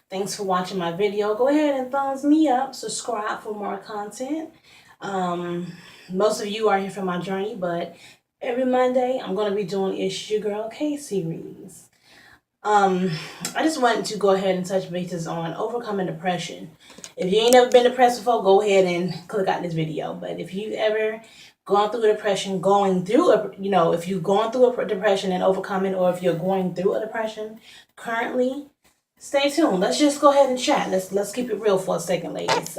Thanks for watching my video. Go ahead and thumbs me up. Subscribe for more content. Um, Most of you are here for my journey, but every Monday I'm going to be doing It's Your Girl K series. I just wanted to go ahead and touch bases on overcoming depression. If you ain't never been depressed before, go ahead and click out this video. But if you ever gone through a depression, if you've gone through a depression and overcoming, or if you're going through a depression currently, stay tuned. Let's just go ahead and chat. Let's keep it real for a second, ladies.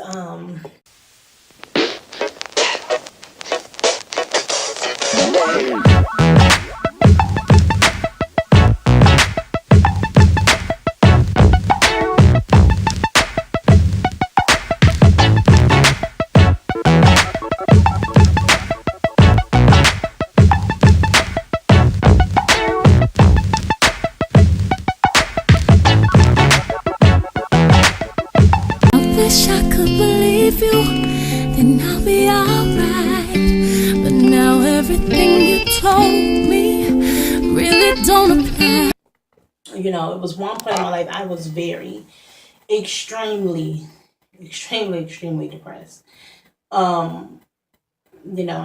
Wish I could believe you, then I'll be alright. But now everything you told me really don't apply. It was one point in my life I was very, extremely depressed. I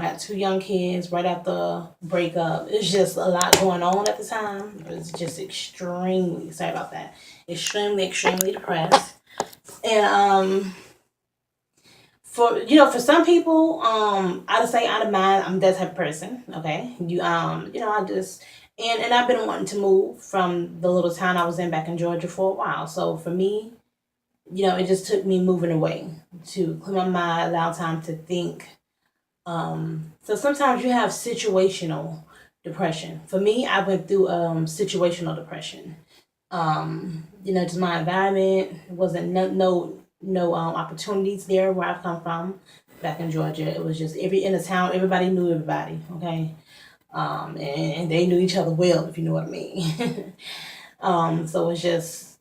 had two young kids right after breakup. It's just a lot going on at the time. It was just extremely, sorry about that, extremely depressed. And for some people, out of sight, out of mind, I'm that type of person. Okay, I just and I've been wanting to move from the little town I was in back in Georgia for a while. So for me, it just took me moving away to clear my mind, allow time to think. So sometimes you have situational depression. For me, I went through situational depression. Just my environment wasn't no opportunities there where I've come from back in Georgia. It was just in the town, everybody knew everybody. Okay, and they knew each other well, if you know what I mean. So it's just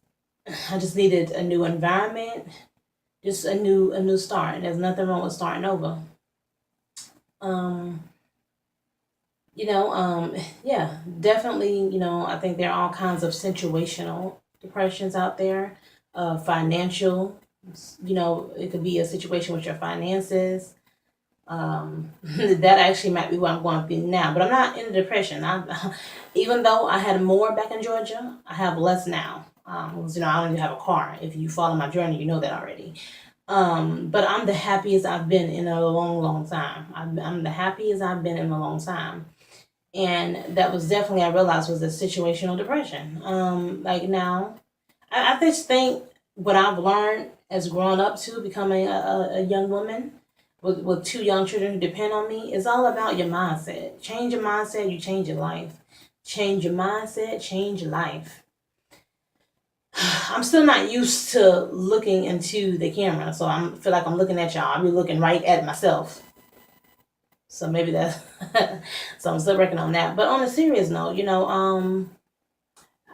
I just needed a new environment, just a new start. There's nothing wrong with starting over. Um, yeah, definitely. I think there are all kinds of situational depressions out there. Financial, it could be a situation with your finances. That actually might be what I'm going through now, but I'm not in a depression. Even though I had more back in Georgia, I have less now. 'Cause, I don't even have a car. If you follow my journey, you know that already. But I'm the happiest I've been in a long time. I'm the happiest I've been in a long time. And that was definitely, I realized, was a situational depression. Like now, I just think what I've learned as growing up to becoming a young woman with two young children who depend on me is all about your mindset. Change your mindset, you change your life. Change your mindset, change your life. I'm still not used to looking into the camera, so I feel like I'm looking at y'all. I'll be looking right at myself. So maybe that's so I'm still working on that. But on a serious note,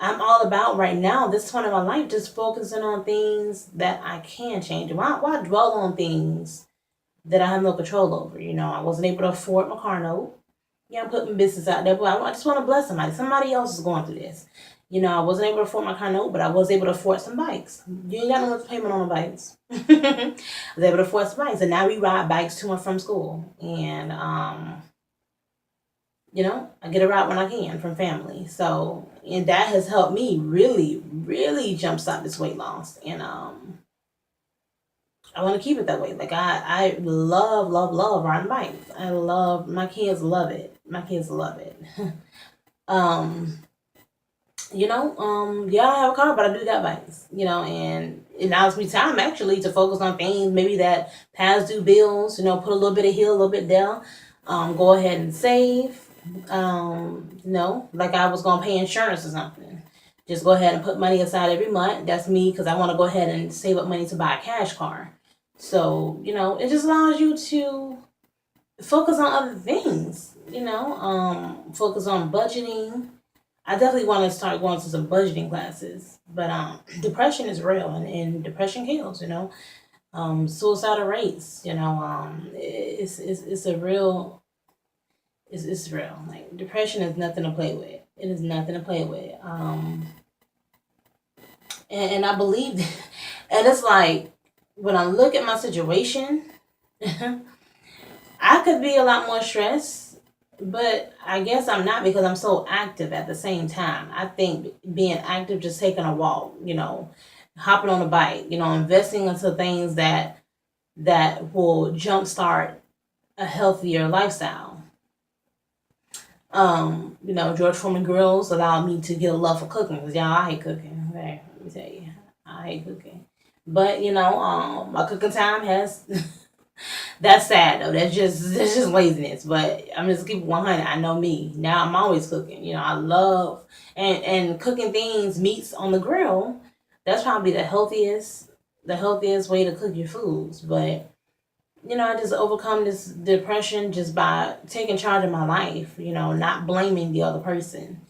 I'm all about right now, this point in my life, just focusing on things that I can change. Why dwell on things that I have no control over? I wasn't able to afford my car note. Yeah, I'm putting business out there, but I just want to bless somebody. Somebody else is going through this. I wasn't able to afford my car note, but I was able to afford some bikes. You ain't got no much payment on the bikes. I was able to afford some bikes, and now we ride bikes to and from school. And I get a ride when I can from family. So, and that has helped me really jumpstart this weight loss. And I want to keep it that way. Like I love riding bikes. My kids love it. My kids love it. um, yeah, I don't have a car, but I do got bikes. And it allows me time actually to focus on things maybe that past due bills. Put a little bit of here, a little bit there. Go ahead and save. Like I was gonna pay insurance or something. Just go ahead and put money aside every month. That's me because I want to go ahead and save up money to buy a cash car. So it just allows you to focus on other things. Focus on budgeting. I definitely want to start going to some budgeting classes. But depression is real, and depression kills. Suicidal rates. It's a real. It's real. Like depression is nothing to play with. It is nothing to play with. And I believe that. And it's like, when I look at my situation, I could be a lot more stressed, but I guess I'm not because I'm so active at the same time. I think being active, just taking a walk, hopping on a bike, investing into things that will jumpstart a healthier lifestyle. George Foreman grills allowed me to get a love for cooking because y'all, I hate cooking. Okay, let me tell you, I hate cooking. But my cooking time has that's sad though. That's just laziness. But I'm just keep 100. I know me. Now I'm always cooking. I love and cooking things, meats on the grill. That's probably the healthiest way to cook your foods. But I just overcome this depression just by taking charge of my life. Not blaming the other person.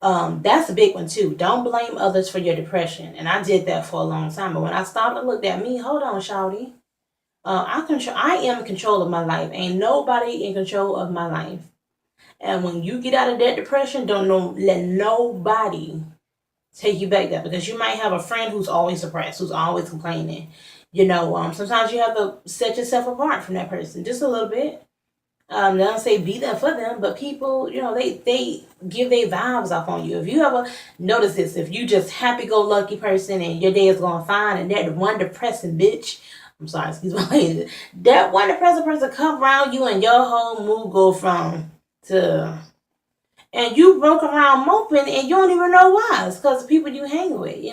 That's a big one too. Don't blame others for your depression. And I did that for a long time. But when I stopped and looked at me, hold on, shawty. I am in control of my life. Ain't nobody in control of my life. And when you get out of that depression, let nobody take you back there because you might have a friend who's always depressed, who's always complaining. Sometimes you have to set yourself apart from that person just a little bit. They don't say be there for them, but people, they give their vibes off on you. If you ever notice this, if you just happy-go-lucky person and your day is going fine, and that one depressing bitch, I'm sorry, excuse my language, that one depressing person come around you and your whole mood go from to, and you broke around moping and you don't even know why. It's because of people you hang with.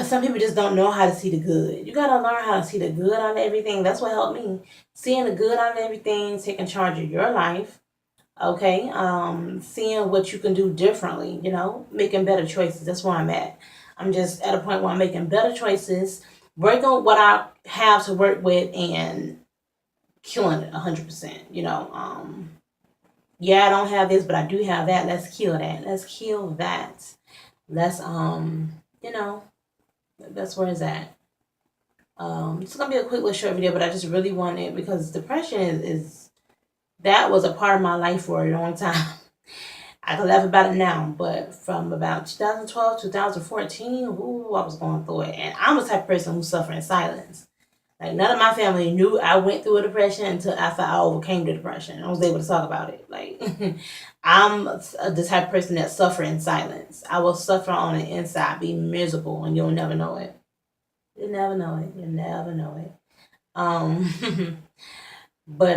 Some people just don't know how to see the good. You gotta learn how to see the good out of everything. That's what helped me. Seeing the good out of everything, taking charge of your life. Okay. Seeing what you can do differently, making better choices. That's where I'm at. I'm just at a point where I'm making better choices, working on what I have to work with and killing it 100%. Yeah, I don't have this, but I do have that. Let's kill that. Let's kill that. Let's that's where it's at. It's gonna be a quick little short video, but I just really wanted because depression is that was a part of my life for a long time. I can laugh about it now, but from about 2012, 2014, ooh, I was going through it, and I'm the type of person who suffer in silence. Like none of my family knew I went through a depression until after I overcame the depression. I was able to talk about it. Like I'm the type of person that suffer in silence. I will suffer on the inside, be miserable, and you'll never know it. You'll never know it. You'll never know it. But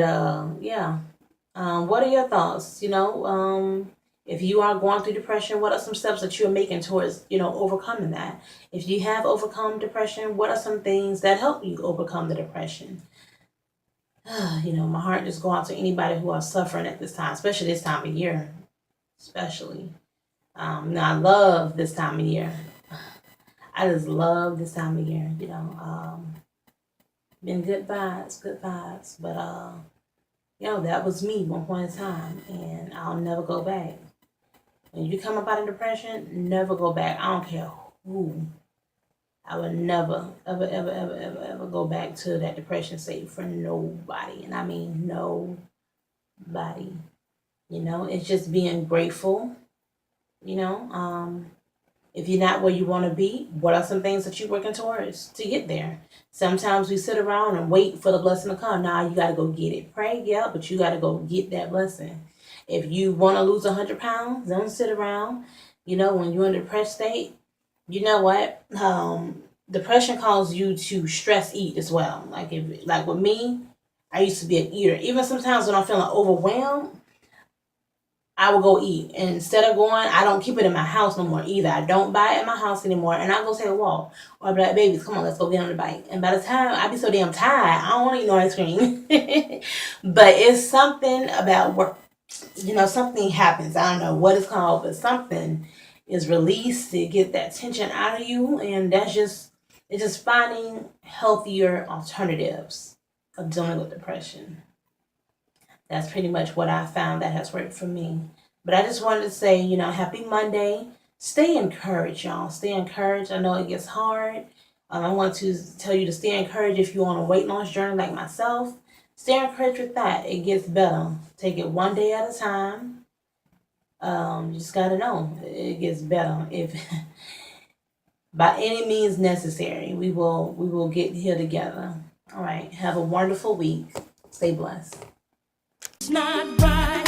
yeah. What are your thoughts? If you are going through depression, what are some steps that you're making towards, overcoming that? If you have overcome depression, what are some things that help you overcome the depression? My heart just go out to anybody who are suffering at this time, especially this time of year. Especially. I love this time of year. I just love this time of year, been good vibes, but that was me one point in time, and I'll never go back. When you come up out of depression, never go back. I don't care who. I would never, ever, ever, ever, ever, ever go back to that depression state for nobody. And I mean nobody. It's just being grateful. If you're not where you want to be, what are some things that you're working towards to get there? Sometimes we sit around and wait for the blessing to come. Nah, you got to go get it. Pray, yeah, but you got to go get that blessing. If you want to lose 100 pounds, don't sit around. When you're in a depressed state, you know what? Depression causes you to stress eat as well. Like with me, I used to be an eater. Even sometimes when I'm feeling overwhelmed, I will go eat. And instead of going, I don't keep it in my house no more either. I don't buy it in my house anymore. And I go take a walk. Or I'll be like, babies, come on, let's go get on the bike. And by the time I be so damn tired, I don't want to eat no ice cream. But it's something about work. Something happens. I don't know what it's called, but something is released to get that tension out of you. And it's just finding healthier alternatives of dealing with depression. That's pretty much what I found that has worked for me. But I just wanted to say, happy Monday. Stay encouraged, y'all. Stay encouraged. I know it gets hard. I want to tell you to stay encouraged if you're on a weight loss journey like myself. Stay encouraged with that. It gets better. Take it one day at a time. You just got to know it gets better. by any means necessary, we will get here together. All right. Have a wonderful week. Stay blessed. It's not right.